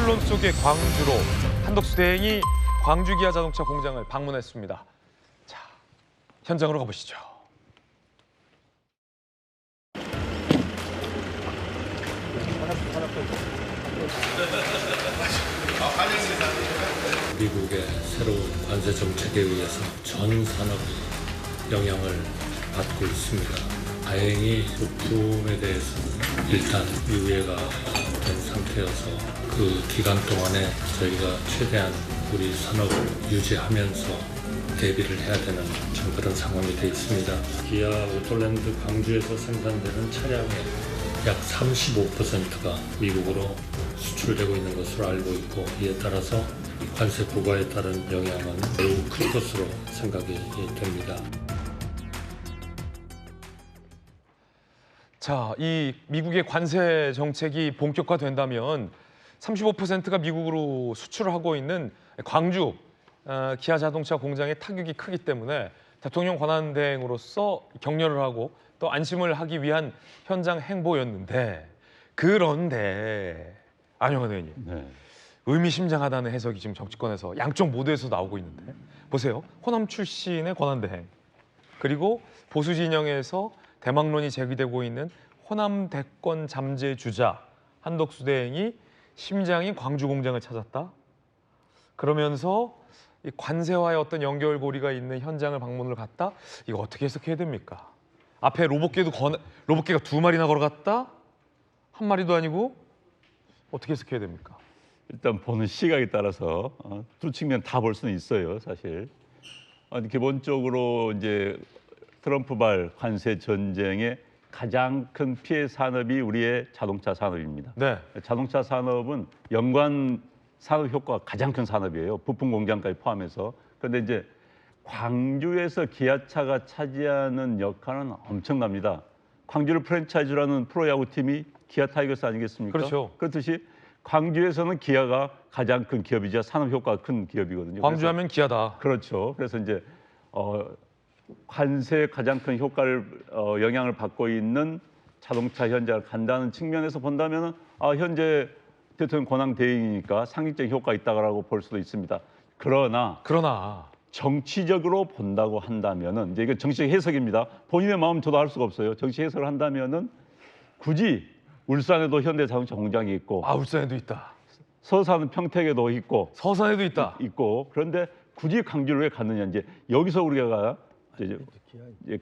촌철론 속의 광주로 한덕수 대행이 광주 기아 자동차 공장을 방문했습니다. 자, 현장으로 가보시죠. 미국의 새로운 관세 정책에 의해서 전 산업이 영향을 받고 있습니다. 다행히 부품에 대해서는 일단 유예가 된 상태여서 그 기간 동안에 저희가 최대한 우리 산업을 유지하면서 대비를 해야 되는 좀 그런 상황이 되어 있습니다. 기아 오토랜드 광주에서 생산되는 차량의 약 35%가 미국으로 수출되고 있는 것으로 알고 있고, 이에 따라서 관세 부과에 따른 영향은 매우 클 것으로 생각이 됩니다. 자, 이 미국의 관세 정책이 본격화된다면 35%가 미국으로 수출을 하고 있는 광주 기아 자동차 공장의 타격이 크기 때문에 대통령 권한대행으로서 격려를 하고 또 안심을 하기 위한 현장 행보였는데, 그런데 안영환 의원님, 네. 의미심장하다는 해석이 지금 정치권에서 양쪽 모두에서 나오고 있는데, 보세요. 호남 출신의 권한대행, 그리고 보수 진영에서 대망론이 제기되고 있는 호남 대권 잠재 주자 한덕수 대행이 심장인 광주 공장을 찾았다. 그러면서 이 관세와의 어떤 연결고리가 있는 현장을 방문을 갔다. 이거 어떻게 해석해야 됩니까? 앞에 로봇개가 두 마리나 걸어갔다? 한 마리도 아니고 어떻게 해석해야 됩니까? 일단 보는 시각에 따라서 두 측면 다 볼 수는 있어요, 사실. 기본적으로 이제 트럼프발 관세 전쟁의 가장 큰 피해 산업이 우리의 자동차 산업입니다. 네. 자동차 산업은 연관 산업 효과가 가장 큰 산업이에요. 부품 공장까지 포함해서. 그런데 이제 광주에서 기아차가 차지하는 역할은 엄청납니다. 광주를 프랜차이즈로 하는 프로야구 팀이 기아 타이거스 아니겠습니까? 그렇죠. 그렇듯이 광주에서는 기아가 가장 큰 기업이자 산업 효과가 큰 기업이거든요. 광주하면 기아다. 그렇죠. 그래서 이제 관세의 가장 큰 효과를 영향을 받고 있는 자동차 현장을 간다는 측면에서 본다면 현재 대통령 권한 대행이니까 상징적 효과가 있다고 볼 수도 있습니다. 그러나 정치적으로 본다고 한다면은, 이제 이건 정치적 해석입니다. 본인의 마음 저도 알 수가 없어요. 정치 해석을 한다면은 굳이 울산에도 현대 자동차 공장이 있고, 울산에도 있다. 서산은 평택에도 있고, 서산에도 있다. 그런데 굳이 광주를 왜 갔느냐, 이제 여기서 우리가 이제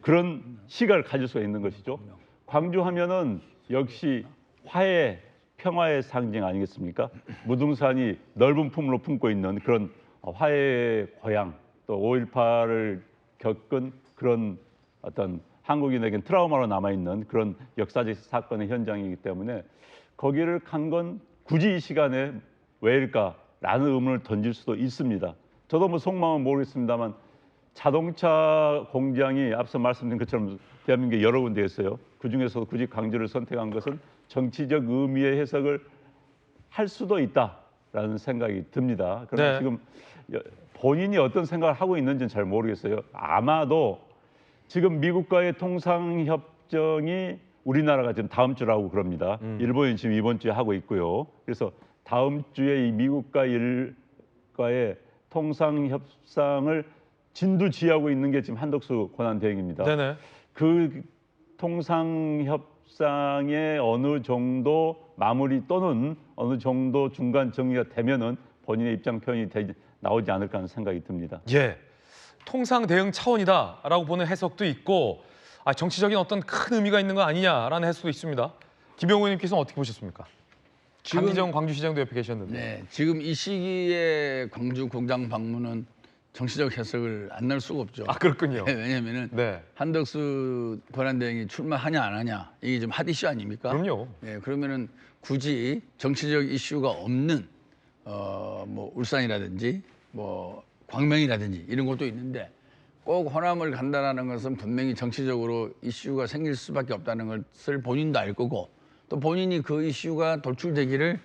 그런 시각을 가질 수가 있는 것이죠. 광주 하면은 역시 화해, 평화의 상징 아니겠습니까? 무등산이 넓은 품으로 품고 있는 그런 화해의 고향, 또 5.18을 겪은 그런 어떤 한국인에겐 트라우마로 남아있는 그런 역사적 사건의 현장이기 때문에 거기를 간 건 굳이 이 시간에 왜일까라는 의문을 던질 수도 있습니다. 저도 뭐 속마음은 모르겠습니다만 자동차 공장이 앞서 말씀드린 것처럼 대한민국에 여러 군데 있어요. 그중에서도 굳이 광주를 선택한 것은 정치적 의미의 해석을 할 수도 있다라는 생각이 듭니다. 그런데 지금 본인이 어떤 생각을 하고 있는지는 잘 모르겠어요. 아마도 지금 미국과의 통상협정이 우리나라가 지금 다음 주라고 그럽니다. 일본이 지금 이번 주에 하고 있고요. 그래서 다음 주에 이 미국과의 통상협상을 진두지휘하고 있는 게 지금 한덕수 권한대행입니다. 네네. 그 통상협상에 어느 정도 마무리 또는 어느 정도 중간 정리가 되면은 본인의 입장 표현이 나오지 않을까 하는 생각이 듭니다. 예, 통상 대응 차원이다라고 보는 해석도 있고, 정치적인 어떤 큰 의미가 있는 거 아니냐라는 해석도 있습니다. 김영우 의원님께서는 어떻게 보셨습니까? 강기정 광주시장도 옆에 계셨는데. 네, 지금 이 시기에 광주 공장 방문은 정치적 해석을 안 낼 수가 없죠. 그렇군요. 왜냐하면은 한덕수 권한대행이 출마하냐 안 하냐 이게 좀 핫 이슈 아닙니까? 그럼요. 네, 그러면은 굳이 정치적 이슈가 없는 뭐 울산이라든지 뭐 광명이라든지 이런 것도 있는데 꼭 호남을 간다라는 것은 분명히 정치적으로 이슈가 생길 수밖에 없다는 것을 본인도 알 거고, 또 본인이 그 이슈가 돌출되기를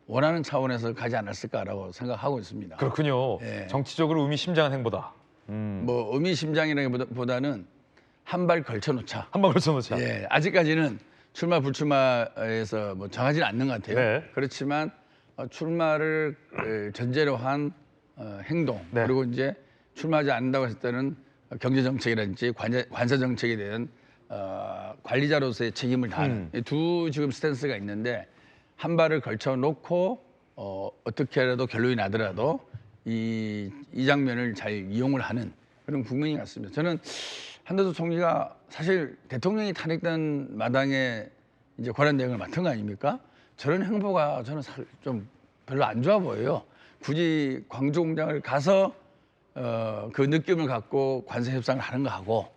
원하는 차원에서 가지 않았을까라고 생각하고 있습니다. 그렇군요. 예. 정치적으로 의미심장한 행보다. 뭐 의미심장이라기보다는 한 발 걸쳐놓자. 한 번 걸쳐놓자. 예, 아직까지는 출마 불출마에서 뭐 정하지는 않는 것 같아요. 네. 그렇지만 출마를 전제로 한 행동 네. 그리고 이제 출마하지 않는다고 했을 때는 경제 정책이라든지 관세 정책에 대한 관리자로서의 책임을 다하는 이두 지금 스탠스가 있는데 한 발을 걸쳐 놓고 어떻게라도 결론이 나더라도 이 장면을 잘 이용을 하는 그런 국면이 같습니다. 저는 한덕수 총리가 사실 대통령이 탄핵된 마당에 이제 권한대행을 맡은 거 아닙니까? 저런 행보가 저는 좀 별로 안 좋아 보여요. 굳이 광주 공장을 가서 그 느낌을 갖고 관세 협상을 하는 거하고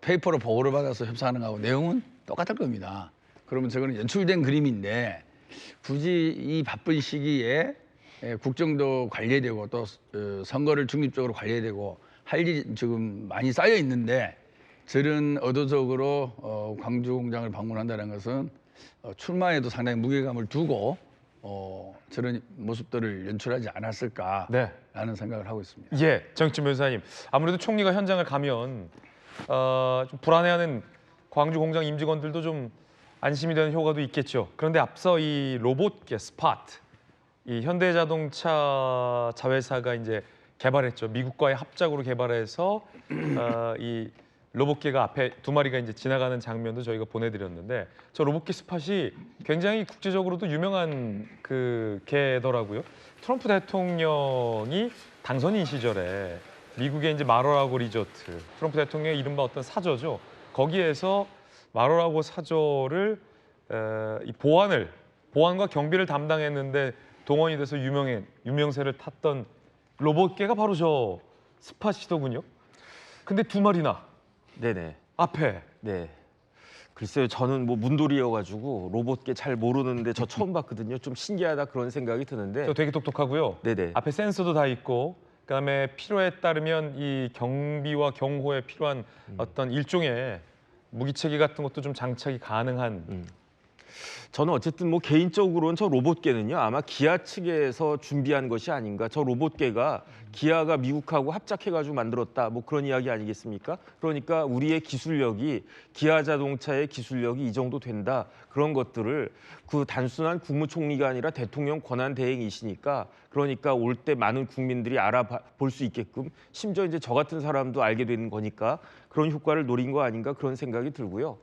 페이퍼로 보고를 받아서 협상하는 거하고 내용은 똑같을 겁니다. 그러면 저거는 연출된 그림인데 굳이 이 바쁜 시기에 국정도 관리해야 되고 또 선거를 중립적으로 관리해야 되고 할 일이 지금 많이 쌓여 있는데 저런 의도적으로 광주 공장을 방문한다는 것은 출마에도 상당히 무게감을 두고 저런 모습들을 연출하지 않았을까라는 네. 생각을 하고 있습니다. 예, 정치진 변호사님. 아무래도 총리가 현장을 가면 좀 불안해하는 광주 공장 임직원들도 좀 안심이 되는 효과도 있겠죠. 그런데 앞서 이 로봇계 스파트, 이 현대자동차 자회사가 이제 개발했죠. 미국과의 합작으로 개발해서 이 로봇개가 앞에 두 마리가 이제 지나가는 장면도 저희가 보내드렸는데 저 로봇개 스팟이 굉장히 국제적으로도 유명한 그 개더라고요. 트럼프 대통령이 당선인 시절에 미국의 이제 마로라고 리조트, 트럼프 대통령의 이른바 어떤 사저죠. 거기에서 마로라고 사저를 이 보안과 경비를 담당했는데 동원이 돼서 유명세를 탔던 로봇개가 바로 저 스팟이더군요. 근데 두 마리나 네네. 앞에. 네. 글쎄요, 저는 뭐 문돌이여가지고 로봇계 잘 모르는데 저 처음 봤거든요. 좀 신기하다 그런 생각이 드는데. 저 되게 똑똑하고요. 네네. 앞에 센서도 다 있고, 그다음에 필요에 따르면 이 경비와 경호에 필요한 어떤 일종의 무기체계 같은 것도 좀 장착이 가능한. 저는 어쨌든 뭐 개인적으로는 저 로봇계는요 아마 기아 측에서 준비한 것이 아닌가. 저 로봇계가 기아가 미국하고 합작해가지고 만들었다 뭐 그런 이야기 아니겠습니까? 그러니까 우리의 기술력이 기아 자동차의 기술력이 이 정도 된다 그런 것들을 그 단순한 국무총리가 아니라 대통령 권한 대행이시니까 그러니까 올 때 많은 국민들이 알아볼 수 있게끔 심지어 이제 저 같은 사람도 알게 되는 거니까 그런 효과를 노린 거 아닌가 그런 생각이 들고요.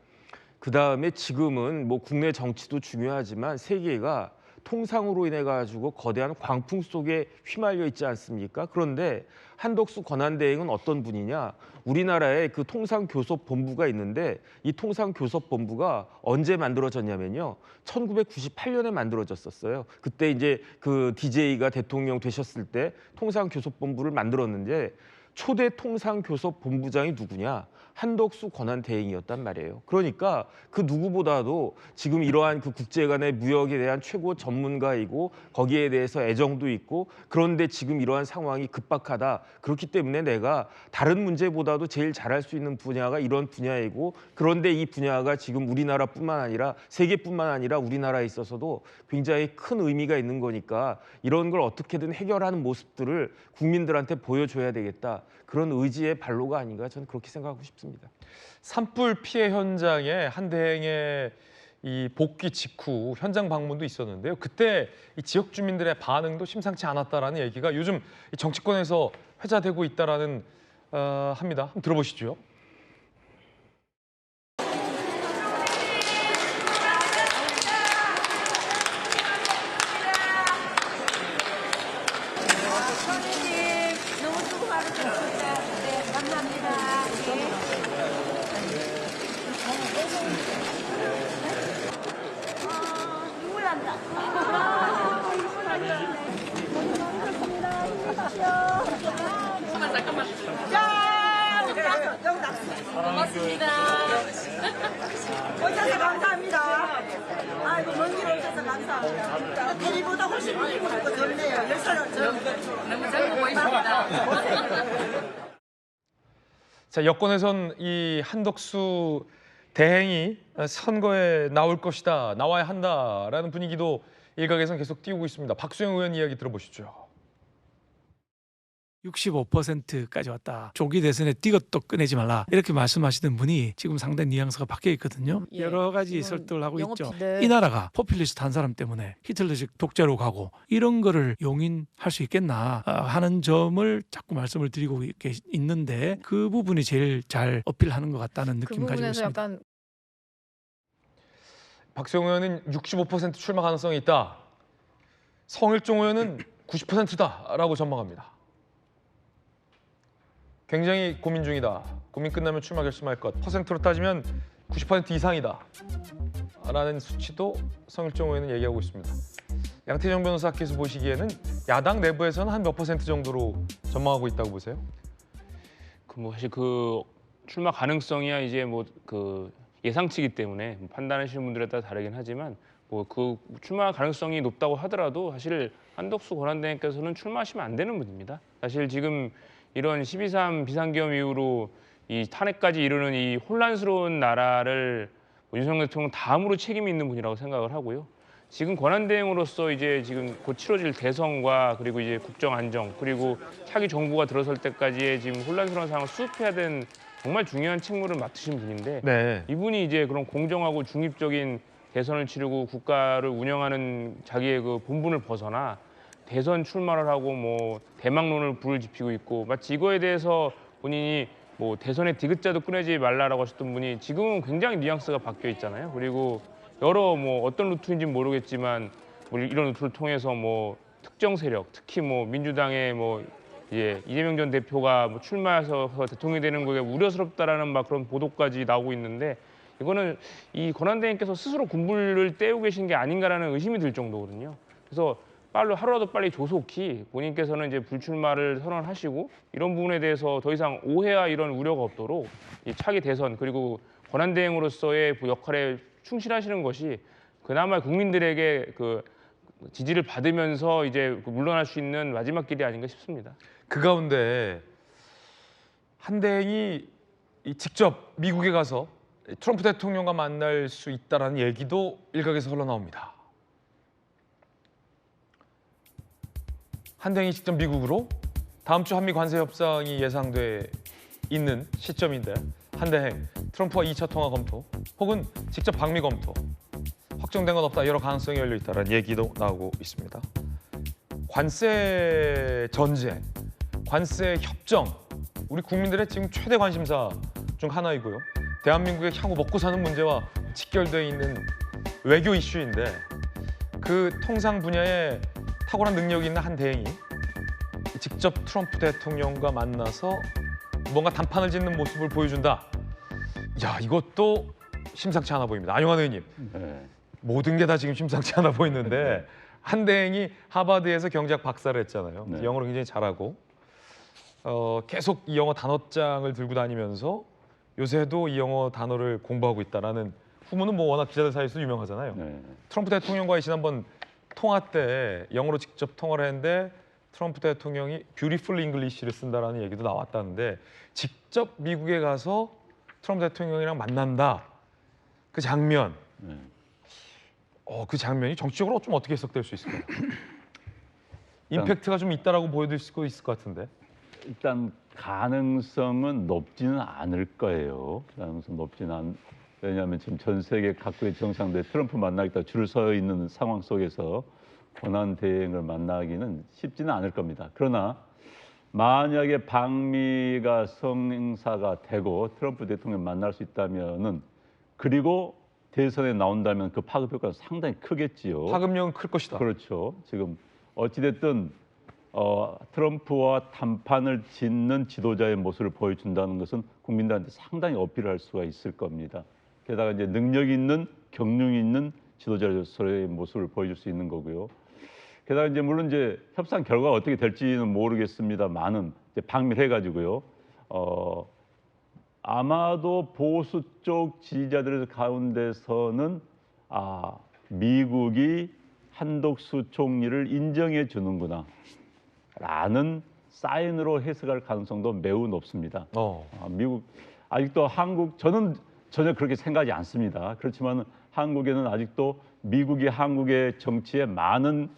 그 다음에 지금은 뭐 국내 정치도 중요하지만 세계가 통상으로 인해 가지고 거대한 광풍 속에 휘말려 있지 않습니까? 그런데 한덕수 권한대행은 어떤 분이냐? 우리나라에 그 통상교섭본부가 있는데 이 통상교섭본부가 언제 만들어졌냐면요. 1998년에 만들어졌었어요. 그때 이제 그 DJ가 대통령 되셨을 때 통상교섭본부를 만들었는데 초대 통상교섭본부장이 누구냐? 한덕수 권한대행이었단 말이에요. 그러니까 그 누구보다도 지금 이러한 그 국제 간의 무역에 대한 최고 전문가이고 거기에 대해서 애정도 있고 그런데 지금 이러한 상황이 급박하다. 그렇기 때문에 내가 다른 문제보다도 제일 잘할 수 있는 분야가 이런 분야이고 그런데 이 분야가 지금 우리나라뿐만 아니라 세계뿐만 아니라 우리나라에 있어서도 굉장히 큰 의미가 있는 거니까 이런 걸 어떻게든 해결하는 모습들을 국민들한테 보여줘야 되겠다. 그런 의지의 발로가 아닌가 저는 그렇게 생각하고 싶습니다. 산불 피해 현장에 한 대행의 이 복귀 직후 현장 방문도 있었는데요. 그때 이 지역 주민들의 반응도 심상치 않았다라는 얘기가 요즘 이 정치권에서 회자되고 있다라는 합니다. 한번 들어보시죠. 너무 수고 많으셨습니다. 네, 감사합니다. 눈물 난다. 눈물 난다. 잠깐만. 자, 우리 낙수. 고맙습니다. 오셔서 감사합니다. 아이고, 먼 길 오셔서 감사합니다. 대리보다 훨씬 많이 보니까 좋네요. 열사람 너무 젊어 보이십니다. 자, 여권에선 이 한덕수 대행이 선거에 나올 것이다, 나와야 한다라는 분위기도 일각에선 계속 띄우고 있습니다. 박수영 의원 이야기 들어보시죠. 65%까지 왔다. 조기 대선에 이것도 꺼내지 말라. 이렇게 말씀하시던 분이 지금 상당히 뉘앙스가 바뀌어 있거든요. 예, 여러 가지 지금 설득을 하고 있죠. 영업비들. 이 나라가 포퓰리스트 한 사람 때문에 히틀러식 독재로 가고 이런 거를 용인할 수 있겠나 하는 점을 자꾸 말씀을 드리고 있는데 그 부분이 제일 잘 어필하는 것 같다는 그 느낌 가지고 부분에서 있습니다. 약간 박수영 의원은 65% 출마 가능성이 있다. 성일종 의원은 90%다라고 전망합니다. 굉장히 고민 중이다. 고민 끝나면 출마 결심할 것. 퍼센트로 따지면 90% 이상이다. 라는 수치도 성일종 의원은 얘기하고 있습니다. 양태정 변호사께서 보시기에는 야당 내부에서는 한 몇 퍼센트 정도로 전망하고 있다고 보세요? 뭐 사실 그 출마 가능성이야 이제 뭐 그 예상치기 때문에 판단하시는 분들에 따라 다르긴 하지만 뭐 그 출마 가능성이 높다고 하더라도 사실 한덕수 권한대행께서는 출마하시면 안 되는 분입니다. 사실 지금 이런 12.3 비상계엄 이후로 이 탄핵까지 이르는 이 혼란스러운 나라를 윤석열 대통령 다음으로 책임이 있는 분이라고 생각을 하고요. 지금 권한대행으로서 이제 지금 곧 치러질 대선과 그리고 이제 국정 안정 그리고 차기 정부가 들어설 때까지의 지금 혼란스러운 상황을 수습해야 되는 정말 중요한 책무를 맡으신 분인데 네. 이분이 이제 그런 공정하고 중립적인 대선을 치르고 국가를 운영하는 자기의 그 본분을 벗어나 대선 출마를 하고 뭐 대망론을 불을 지피고 있고 마치 이거에 대해서 본인이 뭐 대선에 디귿자도 꺼내지 말라라고 하셨던 분이 지금은 굉장히 뉘앙스가 바뀌어 있잖아요. 그리고 여러 뭐 어떤 루트인지 모르겠지만 뭐 이런 루트를 통해서 뭐 특정 세력, 특히 뭐 민주당의 뭐 이재명 전 대표가 뭐 출마해서 대통령이 되는 거에 우려스럽다라는 막 그런 보도까지 나오고 있는데 이거는 이 권한대행께서 스스로 군불을 떼우고 계신 게 아닌가라는 의심이 들 정도거든요. 그래서 하루라도 빨리 조속히 본인께서는 이제 불출마를 선언하시고 이런 부분에 대해서 더 이상 오해와 이런 우려가 없도록 이 차기 대선 그리고 권한대행으로서의 역할에 충실하시는 것이 그나마 국민들에게 그 지지를 받으면서 이제 물러날 수 있는 마지막 길이 아닌가 싶습니다. 그 가운데 한대행이 직접 미국에 가서 트럼프 대통령과 만날 수 있다라는 얘기도 일각에서 흘러나옵니다. 한대행이 직접 미국으로 다음 주 한미 관세 협상이 예상돼 있는 시점인데 한대행 트럼프와 2차 통화 검토 혹은 직접 방미 검토 확정된 건 없다. 여러 가능성이 열려 있다라는 얘기도 나오고 있습니다. 관세 전제, 관세 협정 우리 국민들의 지금 최대 관심사 중 하나이고요. 대한민국의 향후 먹고 사는 문제와 직결되어 있는 외교 이슈인데 그 통상 분야에 탁월한 능력이 있는 한 대행이 직접 트럼프 대통령과 만나서 뭔가 단판을 짓는 모습을 보여준다. 야, 이것도 심상치 않아 보입니다. 안용환 의원님, 네. 모든 게 다 지금 심상치 않아 보이는데 한 대행이 하버드에서 경제학 박사를 했잖아요. 네. 영어를 굉장히 잘하고 계속 이 영어 단어장을 들고 다니면서 요새도 이 영어 단어를 공부하고 있다라는 후문은 뭐 워낙 기자들 사이에서 유명하잖아요. 네. 트럼프 대통령과의 지난번 통화 때 영어로 직접 통화를 했는데 트럼프 대통령이 뷰티풀 잉글리시를 쓴다라는 얘기도 나왔다는데 직접 미국에 가서 트럼프 대통령이랑 만난다. 그 장면. 네. 그 장면이 정치적으로 좀 어떻게 해석될 수 있을까요? 임팩트가 좀 있다라고 보여드릴 수 있을 것 같은데. 일단 가능성은 높지는 않을 거예요. 가능성 높지는 않. 왜냐하면 지금 전 세계 각국의 정상들 트럼프 만나겠다 줄을 서 있는 상황 속에서 권한 대행을 만나기는 쉽지는 않을 겁니다. 그러나 만약에 방미가 성사가 되고 트럼프 대통령 만날 수 있다면은 그리고 대선에 나온다면 그 파급 효과는 상당히 크겠지요. 파급력은 클 것이다. 그렇죠. 지금 어찌됐든 트럼프와 단판을 짓는 지도자의 모습을 보여준다는 것은 국민들한테 상당히 어필할 수가 있을 겁니다. 게다가 이제 능력 있는 경륜 있는 지도자로서의 모습을 보여줄 수 있는 거고요. 게다가 이제 물론 이제 협상 결과가 어떻게 될지는 모르겠습니다만은 이제 방미를 해가지고요. 아마도 보수 쪽 지지자들 가운데서는 미국이 한덕수 총리를 인정해 주는구나 라는 사인으로 해석할 가능성도 매우 높습니다. 미국 아직도 저는 전혀 그렇게 생각하지 않습니다. 그렇지만 한국에는 아직도 미국이 한국의 정치에 많은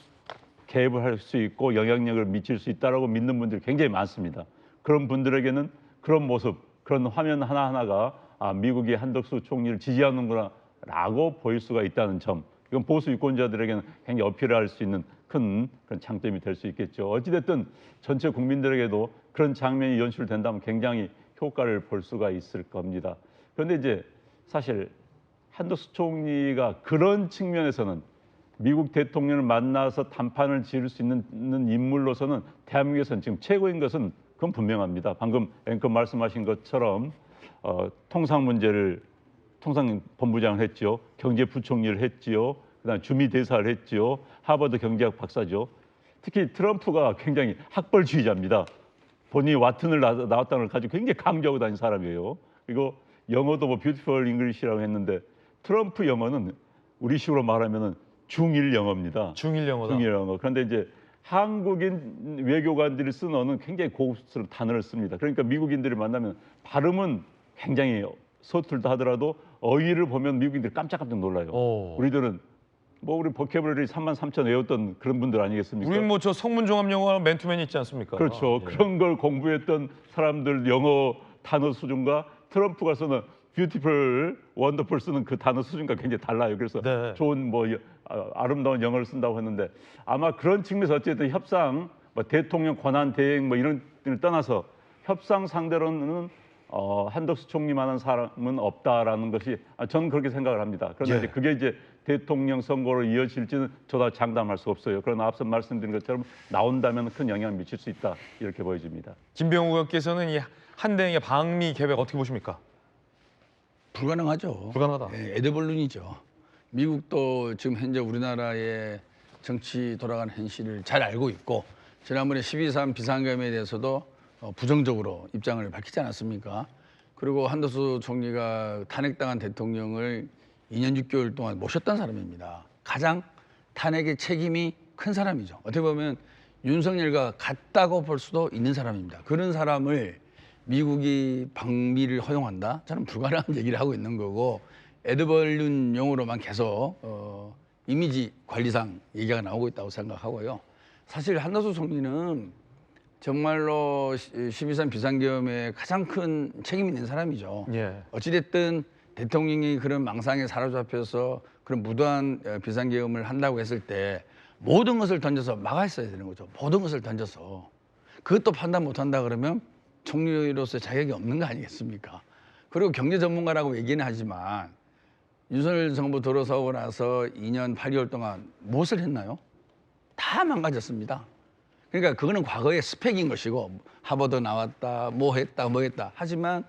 개입을 할 수 있고 영향력을 미칠 수 있다라고 믿는 분들이 굉장히 많습니다. 그런 분들에게는 그런 모습, 그런 화면 하나하나가 미국이 한덕수 총리를 지지하는구나라고 보일 수가 있다는 점, 이건 보수 유권자들에게는 굉장히 어필할 수 있는 큰 그런 장점이 될 수 있겠죠. 어찌됐든 전체 국민들에게도 그런 장면이 연출된다면 굉장히 효과를 볼 수가 있을 겁니다. 그런데 이제 사실 한덕수 총리가 그런 측면에서는 미국 대통령을 만나서 담판을 지을 수 있는 인물로서는 대한민국에서는 지금 최고인 것은 그건 분명합니다. 방금 앵커 말씀하신 것처럼 통상본부장을 했지요, 경제부총리를 했지요, 그다음 주미대사를 했지요, 하버드 경제학 박사죠. 특히 트럼프가 굉장히 학벌주의자입니다. 본인이 와튼을 나왔다는 걸 가지고 굉장히 강조하고 다니는 사람이에요. 그리고 영어도 뭐 뷰티풀 잉글리시라고 했는데 트럼프 영어는 우리식으로 말하면은 중1 영어입니다. 중1 영어다. 중1 영어. 그런데 이제 한국인 외교관들이 쓰는 언어는 굉장히 고급스러운 단어를 씁니다. 그러니까 미국인들을 만나면 발음은 굉장히 서툴다 하더라도 어휘를 보면 미국인들이 깜짝깜짝 놀라요. 우리들은 뭐 우리 보캐블러리 33,000 외웠던 그런 분들 아니겠습니까? 우린 뭐 저 성문종합영어 맨투맨이 있지 않습니까? 그렇죠. 예. 그런 걸 공부했던 사람들 영어 단어 수준과 트럼프가 쓰는 뷰티풀, 원더풀 쓰는 그 단어 수준과 굉장히 달라요. 그래서 네. 좋은 뭐 아름다운 영어를 쓴다고 했는데 아마 그런 측면에서 어쨌든 협상, 뭐 대통령 권한 대행 뭐 이런 걸 떠나서 협상 상대로는 한덕수 총리만한 사람은 없다라는 것이 저는 그렇게 생각을 합니다. 그런데 예. 이제 그게 이제 대통령 선거로 이어질지는 저도 장담할 수 없어요. 그러나 앞서 말씀드린 것처럼 나온다면 큰 영향을 미칠 수 있다 이렇게 보여집니다. 김병우 의원께서는 이 한대행의 방미 계획 어떻게 보십니까? 불가능하죠. 불가능하다. 예, 에드벌룬이죠. 미국도 지금 현재 우리나라의 정치 돌아가는 현실을 잘 알고 있고 지난번에 12.3 비상계엄에 대해서도 부정적으로 입장을 밝히지 않았습니까? 그리고 한덕수 총리가 탄핵당한 대통령을 2년 6개월 동안 모셨던 사람입니다. 가장 탄핵의 책임이 큰 사람이죠. 어떻게 보면 윤석열과 같다고 볼 수도 있는 사람입니다. 그런 사람을 미국이 방미를 허용한다? 저는 불가능한 얘기를 하고 있는 거고 에드벌룬 용어로만 계속 이미지 관리상 얘기가 나오고 있다고 생각하고요. 사실 한덕수 총리는 정말로 12.3 비상계엄에 가장 큰 책임 있는 사람이죠. 예. 어찌됐든 대통령이 그런 망상에 사로잡혀서 그런 무도한 비상계엄을 한다고 했을 때 모든 것을 던져서 막았어야 되는 거죠. 모든 것을 던져서. 그것도 판단 못한다 그러면 총리로서의 자격이 없는 거 아니겠습니까? 그리고 경제 전문가라고 얘기는 하지만 윤석열 정부 들어서고 나서 2년 8개월 동안 무엇을 했나요? 다 망가졌습니다. 그러니까 그거는 과거의 스펙인 것이고 하버드 나왔다, 뭐 했다. 하지만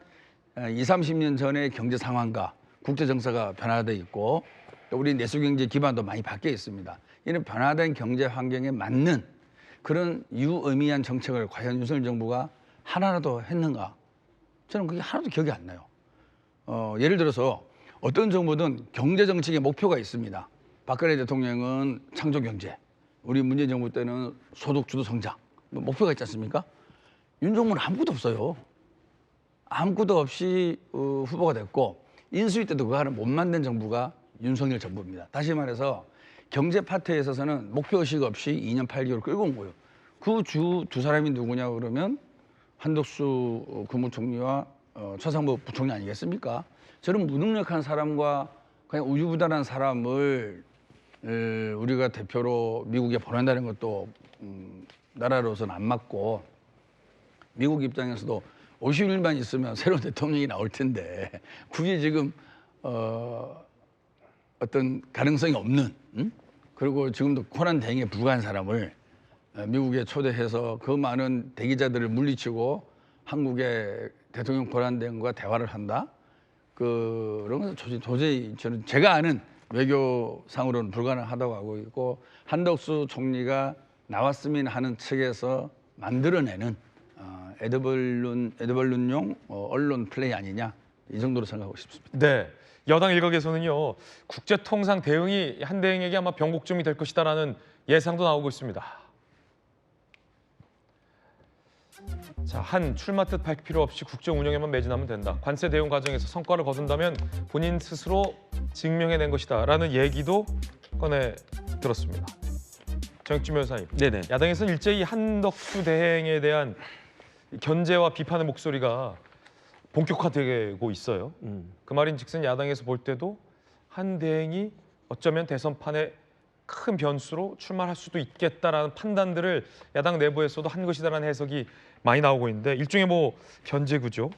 20, 30년 전의 경제 상황과 국제 정세가 변화되어 있고 또 우리 내수 경제 기반도 많이 바뀌어 있습니다. 이런 변화된 경제 환경에 맞는 그런 유의미한 정책을 과연 윤석열 정부가 하나라도 했는가? 저는 그게 하나도 기억이 안 나요. 예를 들어서 어떤 정부든 경제 정책의 목표가 있습니다. 박근혜 대통령은 창조 경제, 우리 문재인 정부 때는 소득 주도 성장, 뭐 목표가 있지 않습니까? 윤 정부는 아무것도 없어요. 아무것도 없이 후보가 됐고 인수위 때도 그거 하나 못 만든 정부가 윤석열 정부입니다. 다시 말해서 경제 파트에 있어서는 목표의식 없이 2년 8개월 끌고 온 거예요. 그 두 사람이 누구냐 그러면 한덕수 국무총리와 최상무 부총리 아니겠습니까? 저런 무능력한 사람과 그냥 우유부단한 사람을 우리가 대표로 미국에 보낸다는 것도 나라로서는 안 맞고 미국 입장에서도 50일만 있으면 새로운 대통령이 나올 텐데 굳이 지금 어떤 가능성이 없는 그리고 지금도 코난 대행에 불과한 사람을 미국에 초대해서 그 많은 대기자들을 물리치고 한국의 대통령 권한 대행과 대화를 한다? 그런 것은 도저히 저는 제가 아는 외교상으로는 불가능하다고 하고 있고 한덕수 총리가 나왔으면 하는 측에서 만들어내는 에드벌룬용 언론 플레이 아니냐 이 정도로 생각하고 싶습니다. 네. 여당 일각에서는요. 국제통상 대응이 한대행에게 아마 변곡점이 될 것이다라는 예상도 나오고 있습니다. 자, 한 출마 뜻 밝힐 필요 없이 국정 운영에만 매진하면 된다. 관세 대응 과정에서 성과를 거둔다면 본인 스스로 증명해낸 것이다라는 얘기도 꺼내 들었습니다. 정익준 변호사님, 네네. 야당에서는 일제히 한덕수 대행에 대한 견제와 비판의 목소리가 본격화되고 있어요. 그 말인즉슨 야당에서 볼 때도 한 대행이 어쩌면 대선판에 큰 변수로 출마할 수도 있겠다라는 판단들을 야당 내부에서도 한 것이다라는 해석이 많이 나오고 있는데 일종의 뭐 견제구죠.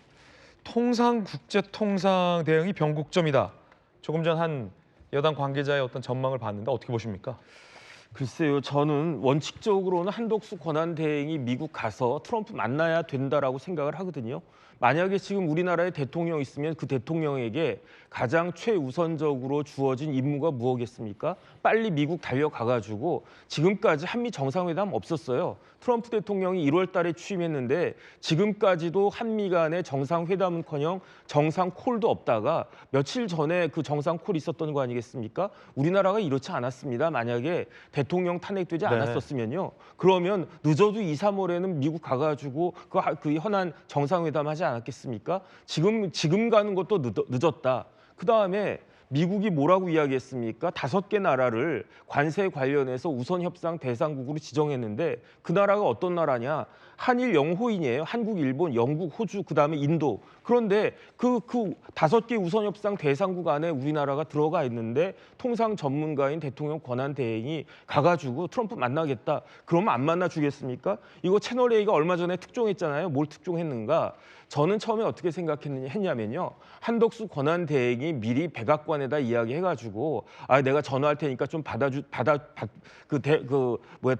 국제통상 대응이 변곡점이다. 조금 전 한 여당 관계자의 어떤 전망을 봤는데 어떻게 보십니까? 글쎄요, 저는 원칙적으로는 한덕수 권한대행이 미국 가서 트럼프 만나야 된다라고 생각을 하거든요. 만약에 지금 우리나라에 대통령 있으면 그 대통령에게 가장 최우선적으로 주어진 임무가 무엇이겠습니까? 빨리 미국 달려가가지고 지금까지 한미 정상회담 없었어요. 트럼프 대통령이 1월 달에 취임했는데 지금까지도 한미 간의 정상회담은커녕 정상 콜도 없다가 며칠 전에 그 정상 콜이 있었던 거 아니겠습니까? 우리나라가 이렇지 않았습니다. 만약에 대통령 탄핵되지 않았었으면요. 그러면 늦어도 2, 3월에는 미국 가가지고 그 현안 정상회담 하지 않았겠습니까? 지금 가는 것도 늦었다. 그다음에 미국이 뭐라고 이야기했습니까? 5개 나라를 관세 관련해서 우선 협상 대상국으로 지정했는데 그 나라가 어떤 나라냐? 한일 영호인이에요. 한국, 일본, 영국, 호주, 그다음에 인도. 그런데 그 5개 우선 협상 대상국 안에 우리나라가 들어가 있는데 통상 전문가인 대통령 권한 대행이 가가지고 트럼프 만나겠다. 그러면 안 만나 주겠습니까? 이거 채널 A가 얼마 전에 특종했잖아요. 뭘 특종했는가? 저는 처음에 어떻게 생각했냐면요. 한덕수 권한 대행이 미리 백악관에다 이야기해가지고 내가 전화할 테니까 좀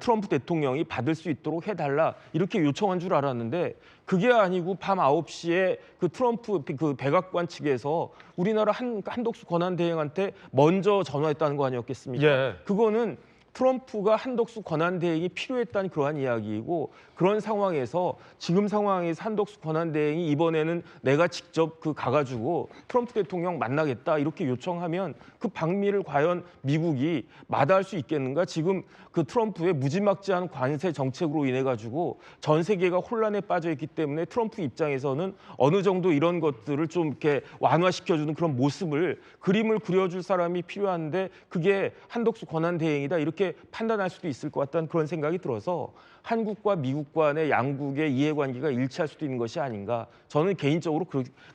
트럼프 대통령이 받을 수 있도록 해달라 이렇게 요청한 줄 알았는데 그게 아니고 밤 9시에 그 트럼프 그 백악관 측에서 우리나라 한덕수 권한 대행한테 먼저 전화했다는 거 아니었겠습니까? 예. 그거는 트럼프가 한덕수 권한 대행이 필요했다는 그러한 이야기이고 그런 상황에서 지금 상황에서 한덕수 권한 대행이 이번에는 내가 직접 가가지고 트럼프 대통령 만나겠다 이렇게 요청하면 그 방미를 과연 미국이 마다할 수 있겠는가? 지금 그 트럼프의 무지막지한 관세 정책으로 인해 가지고 전 세계가 혼란에 빠져 있기 때문에 트럼프 입장에서는 어느 정도 이런 것들을 좀 이렇게 완화시켜주는 그런 그림을 그려줄 사람이 필요한데 그게 한덕수 권한 대행이다 이렇게 판단할 수도 있을 것 같다는 그런 생각이 들어서 한국과 미국 간의 양국의 이해관계가 일치할 수도 있는 것이 아닌가. 저는 개인적으로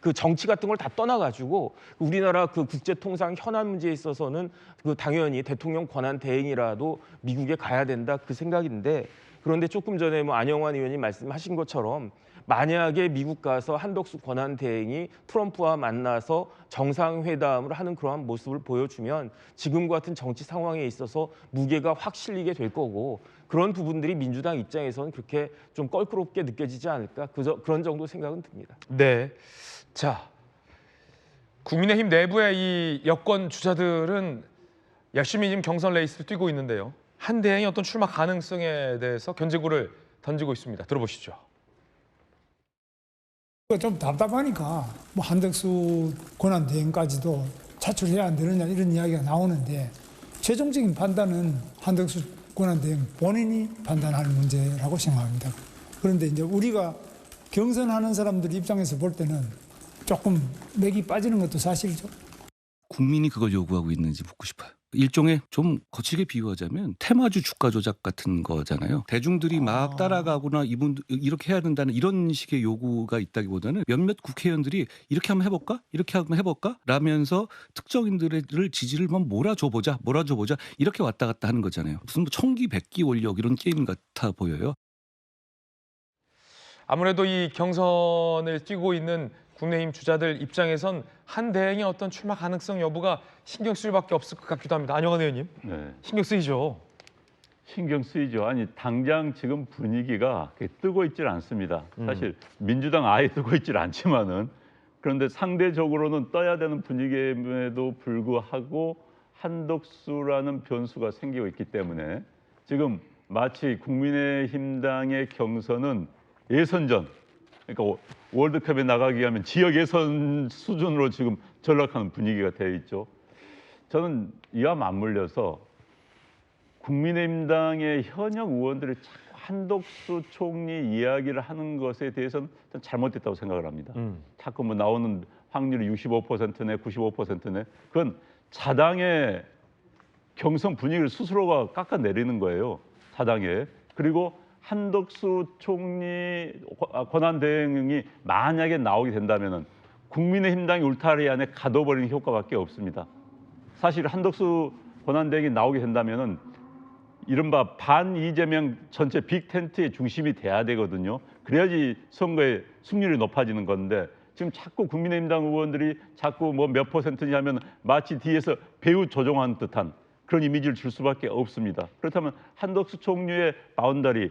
그 정치 같은 걸 다 떠나가지고 우리나라 그 국제통상 현안 문제에 있어서는 당연히 대통령 권한 대행이라도 미국에 가야 된다 그 생각인데 그런데 조금 전에 안영환 의원이 말씀하신 것처럼 만약에 미국 가서 한덕수 권한 대행이 트럼프와 만나서 정상회담을 하는 그러한 모습을 보여주면 지금 같은 정치 상황에 있어서 무게가 확 실리게 될 거고 그런 부분들이 민주당 입장에서는 그렇게 좀 껄끄럽게 느껴지지 않을까 그런 정도 생각은 듭니다. 네. 자, 국민의힘 내부의 이 여권 주자들은 열심히 지금 경선 레이스를 뛰고 있는데요. 한 대행의 어떤 출마 가능성에 대해서 견제구를 던지고 있습니다. 들어보시죠. 좀 답답하니까 뭐 한덕수 권한 대행까지도 차출해야 안 되느냐 이런 이야기가 나오는데 최종적인 판단은 한덕수 권한 대행 본인이 판단할 문제라고 생각합니다. 그런데 이제 우리가 경선하는 사람들 입장에서 볼 때는 조금 맥이 빠지는 것도 사실이죠. 국민이 그걸 요구하고 있는지 묻고 싶어요. 일종의 좀 거칠게 비유하자면 테마주 주가 조작 같은 거잖아요. 대중들이 막 따라가거나 이분들 이렇게 해야 된다는 이런 식의 요구가 있다기보다는 몇몇 국회의원들이 이렇게 한번 해볼까? 이렇게 한번 해볼까? 라면서 특정인들을 지지를 몰아줘 보자 이렇게 왔다 갔다 하는 거잖아요. 무슨 청기 백기 원력 이런 게임 같아 보여요. 아무래도 이 경선을 뛰고 있는 국내힘 주자들 입장에선 한 대행의 어떤 출마 가능성 여부가 신경 쓸 수밖에 없을 것 같기도 합니다. 안영환 의원님, 네. 신경 쓰이죠? 신경 쓰이죠. 아니 당장 지금 분위기가 뜨고 있질 않습니다. 사실 민주당 아예 뜨고 있질 않지만은 그런데 상대적으로는 떠야 되는 분위기임에도 불구하고 한덕수라는 변수가 생기고 있기 때문에 지금 마치 국민의힘당의 경선은 예선전, 그러니까 월드컵에 나가기 위하면 지역 예선 수준으로 지금 전락하는 분위기가 되어 있죠. 저는 이와 맞물려서 국민의힘당의 현역 의원들이 자꾸 한덕수 총리 이야기를 하는 것에 대해서는 잘못됐다고 생각을 합니다. 자꾸 뭐 나오는 확률이 65%네, 95%네, 그건 자당의 경선 분위기를 스스로가 깎아내리는 거예요. 사당에. 그리고 한덕수 총리 권한대행이 만약에 나오게 된다면은 국민의힘당이 울타리 안에 가둬버리는 효과밖에 없습니다. 사실 한덕수 권한대행이 나오게 된다면은 이른바 반 이재명 전체 빅텐트의 중심이 돼야 되거든요. 그래야지 선거의 승률이 높아지는 건데 지금 자꾸 국민의힘당 의원들이 자꾸 뭐 몇 %냐 하면 마치 뒤에서 배후 조종한 듯한 그런 이미지를 줄 수밖에 없습니다. 그렇다면 한덕수 총리의 바운더리,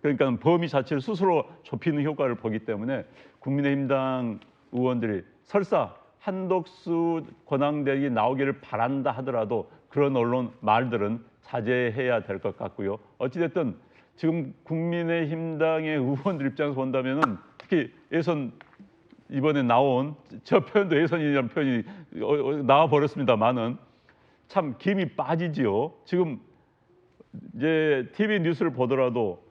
그러니까 범위 자체를 스스로 좁히는 효과를 보기 때문에 국민의힘당 의원들이 설사 한덕수 권한대행이 나오기를 바란다 하더라도 그런 언론 말들은 자제해야 될 것 같고요. 어찌됐든 지금 국민의힘당의 의원들 입장에서 본다면은 특히 예선 이번에 나온 저 표현도 예선이라는 표현이 나와 버렸습니다만은 참 김이 빠지지요. 지금 이제 TV 뉴스를 보더라도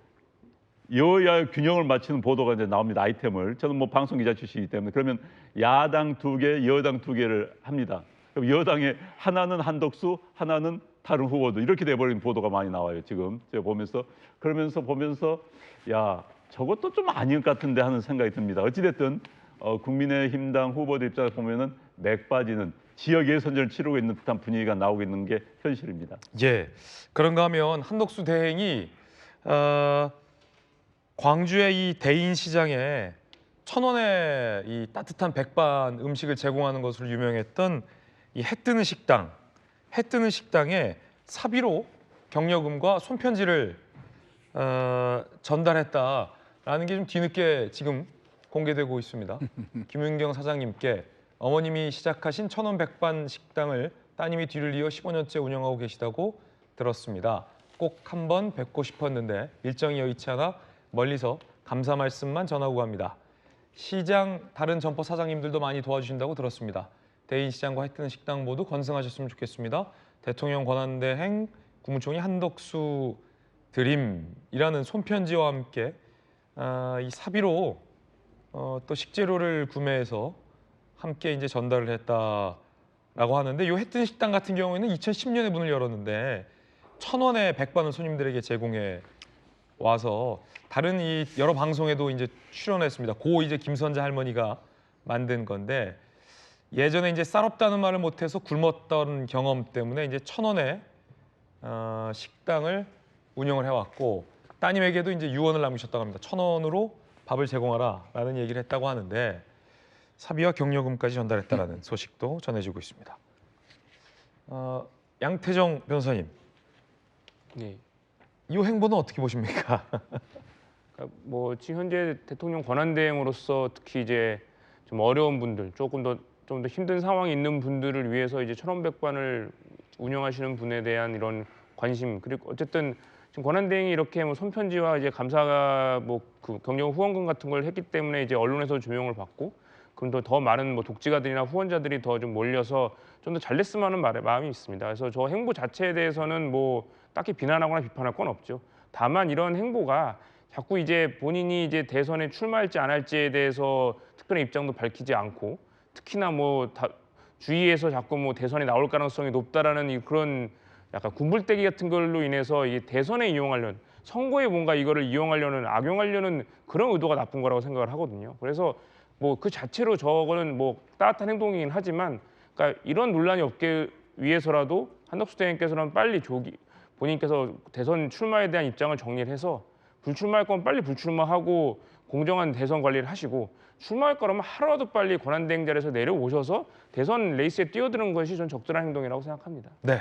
여야의 균형을 맞추는 보도가 이제 나옵니다. 아이템을. 저는 뭐 방송 기자 출신이기 때문에 그러면 야당 2개, 여당 2개를 합니다. 그럼 여당의 하나는 한덕수, 하나는 다른 후보도 이렇게 돼버린 보도가 많이 나와요. 지금 제가 보면서 보면서 야 저것도 좀 아닌 것 같은데 하는 생각이 듭니다. 어찌됐든 국민의힘당 후보들 입장에서 보면은 맥 빠지는 지역 예선전을 치르고 있는 듯한 분위기가 나오고 있는 게 현실입니다. 예, 그런가 하면 한덕수 대행이 광주의 이 대인시장에 1,000원에 이 따뜻한 백반 음식을 제공하는 것으로 유명했던 이 해뜨는 식당에 사비로 경력금과 손편지를 전달했다라는 게 좀 뒤늦게 지금 공개되고 있습니다. 김윤경 사장님께 어머님이 시작하신 1,000원 백반 식당을 따님이 뒤를 이어 15년째 운영하고 계시다고 들었습니다. 꼭 한번 뵙고 싶었는데 일정이 여의치 않아 멀리서 감사 말씀만 전하고 갑니다. 시장 다른 점포 사장님들도 많이 도와주신다고 들었습니다. 대인시장과 해뜨는 식당 모두 건승하셨으면 좋겠습니다. 대통령 권한대행 국무총리 한덕수 드림이라는 손편지와 함께 이 사비로 또 식재료를 구매해서 함께 이제 전달을 했다라고 하는데 이 해뜨는 식당 같은 경우에는 2010년에 문을 열었는데 1,000원의 백반을 손님들에게 제공해 와서 다른 이 여러 방송에도 이제 출연했습니다. 고 이제 김선재 할머니가 만든 건데 예전에 이제 쌀없다는 말을 못해서 굶었던 경험 때문에 이제 1,000원의 식당을 운영을 해왔고 따님에게도 이제 유언을 남기셨다고 합니다. 1,000원으로 밥을 제공하라라는 얘기를 했다고 하는데 사비와 경력금까지 전달했다라는 소식도 전해지고 있습니다. 양태정 변호사님, 네. 이 행보는 어떻게 보십니까? 그러니까 뭐 지금 현재 대통령 권한대행으로서 특히 이제 좀 어려운 분들, 좀 더 힘든 상황이 있는 분들을 위해서 이제 1,000원 백반을 운영하시는 분에 대한 이런 관심, 그리고 어쨌든 지금 권한대행이 이렇게 뭐 손편지와 이제 감사가 뭐 그 경력 후원금 같은 걸 했기 때문에 이제 언론에서 조명을 받고 그럼 더 많은 뭐 독지가들이나 후원자들이 더 좀 몰려서 좀 더 잘 됐으면 하는 마음이 있습니다. 그래서 저 행보 자체에 대해서는 뭐 딱히 비난하거나 비판할 건 없죠. 다만 이런 행보가 자꾸 이제 본인이 이제 대선에 출마할지 안 할지에 대해서 특별한 입장도 밝히지 않고 특히나 뭐 주위에서 자꾸 뭐 대선에 나올 가능성이 높다라는 그런 약간 군불대기 같은 걸로 인해서 이 대선에 이용하려는 선거에 뭔가 이거를 이용하려는 악용하려는 그런 의도가 나쁜 거라고 생각을 하거든요. 그래서 뭐 그 자체로 저거는 뭐 따뜻한 행동이긴 하지만 그러니까 이런 논란이 없기 위해서라도 한덕수 대행께서는 빨리 본인께서 대선 출마에 대한 입장을 정리를 해서 불출마할 거면 빨리 불출마하고 공정한 대선 관리를 하시고 출마할 거라면 하루라도 빨리 권한대행 자리에서 내려오셔서 대선 레이스에 뛰어드는 것이 전 적절한 행동이라고 생각합니다. 네.